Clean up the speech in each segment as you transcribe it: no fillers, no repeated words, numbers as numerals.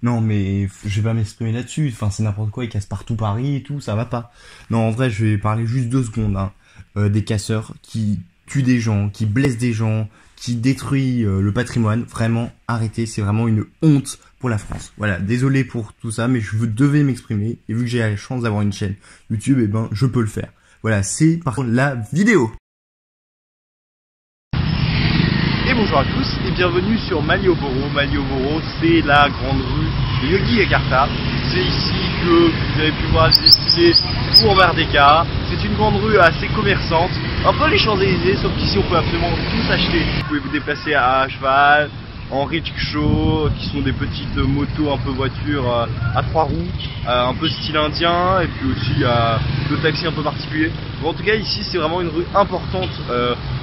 Non, mais je vais pas m'exprimer là-dessus. Enfin, c'est n'importe quoi. Ils cassent partout Paris et tout. Ça va pas. Non, en vrai, je vais parler juste 2 secondes. Hein. Des casseurs qui tuent des gens, qui blessent des gens, qui détruisent le patrimoine. Vraiment, arrêtez. C'est vraiment une honte pour la France. Voilà. Désolé pour tout ça, mais devais m'exprimer. Et vu que j'ai la chance d'avoir une chaîne YouTube, eh ben, je peux le faire. Voilà. C'est par contre la vidéo. Et bonjour à tous et bienvenue sur Malioboro. Malioboro, c'est la grande rue de Yogi Yakarta. C'est ici que vous avez pu voir les défilés pour Merdeka. C'est une grande rue assez commerçante, un peu les Champs-Élysées, sauf qu'ici on peut absolument tout acheter. Vous pouvez vous déplacer à cheval, en rickshaw, qui sont des petites motos un peu voitures à 3 roues, un peu style indien, et puis aussi de taxis un peu particuliers. Bon, en tout cas ici c'est vraiment une rue importante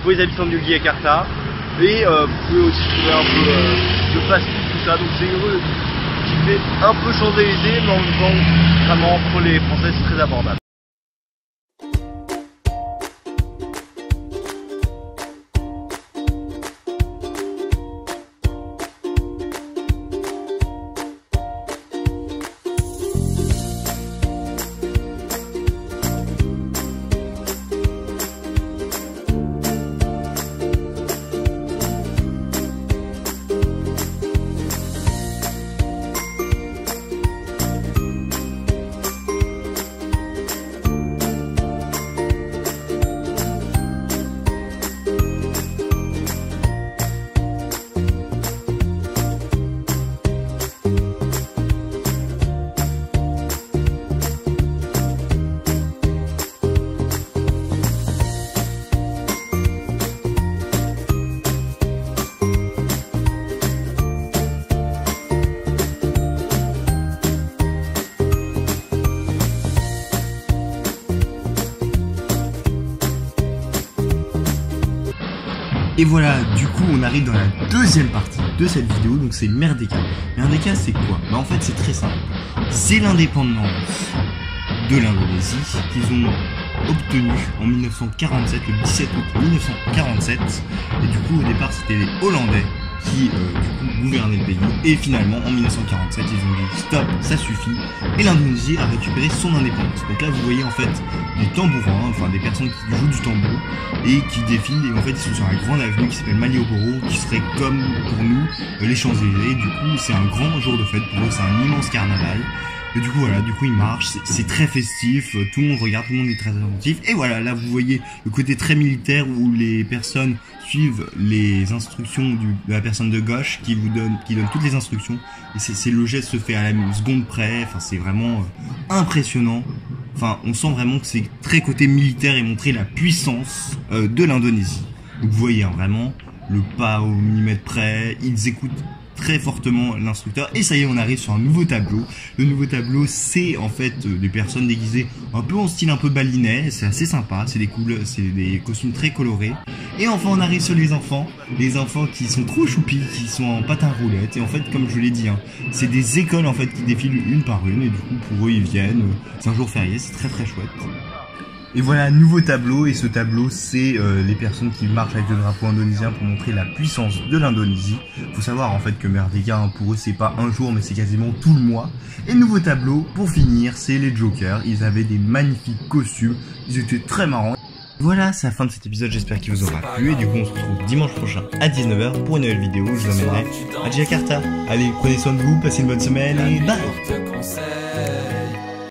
pour les habitants de Yogi Yakarta. Et vous pouvez aussi trouver un peu de fast-food, tout ça. Donc c'est une rue qui fait un peu Champs-Élysées, mais en même temps, vraiment pour les Français c'est très abordable. Et voilà, du coup, on arrive dans la deuxième partie de cette vidéo, donc c'est Merdeka. Merdeka, c'est quoi? Bah en fait, c'est très simple. C'est l'indépendance de l'Indonésie qu'ils ont obtenue en 1947, le 17 août 1947. Et du coup, au départ, c'était les Hollandais qui, du coup, gouvernaient le pays. Et finalement, en 1947, ils ont dit stop, ça suffit. Et l'Indonésie a récupéré son indépendance. Donc là, vous voyez en fait des tambourins, enfin des personnes qui jouent du tambour et qui défilent. Et en fait, ils sont sur la grande avenue qui s'appelle Malioboro, qui serait comme pour nous les Champs-Élysées. Du coup, c'est un grand jour de fête pour eux, c'est un immense carnaval. Et du coup voilà, du coup ils marchent, c'est très festif, tout le monde regarde, tout le monde est très attentif. Et voilà, là vous voyez le côté très militaire où les personnes suivent les instructions de la personne de gauche qui donne toutes les instructions. Et le geste se fait à la seconde près, enfin c'est vraiment impressionnant. Enfin on sent vraiment que c'est très côté militaire et montrer la puissance de l'Indonésie. Donc vous voyez hein, vraiment le pas au millimètre près, ils écoutent très fortement l'instructeur. Et ça y est, on arrive sur un nouveau tableau. Le nouveau tableau, c'est en fait des personnes déguisées un peu en style un peu balinais. C'est assez sympa, c'est des costumes très colorés. Et enfin on arrive sur les enfants qui sont trop choupis, qui sont en patin roulette. Et en fait comme je l'ai dit, hein, c'est des écoles en fait qui défilent une par une. Et du coup pour eux ils viennent, c'est un jour férié, c'est très très chouette. Et voilà un nouveau tableau, et ce tableau c'est les personnes qui marchent avec le drapeau indonésien pour montrer la puissance de l'Indonésie. Faut savoir en fait que Merdeka hein, pour eux c'est pas un jour mais c'est quasiment tout le mois. Et le nouveau tableau pour finir c'est les Jokers, ils avaient des magnifiques costumes, ils étaient très marrants. Voilà, c'est la fin de cet épisode, j'espère qu'il vous aura plu et du coup on se retrouve dimanche prochain à 19h pour une nouvelle vidéo où je vous emmènerai à Jakarta. Allez, prenez soin de vous, passez une bonne semaine et bye.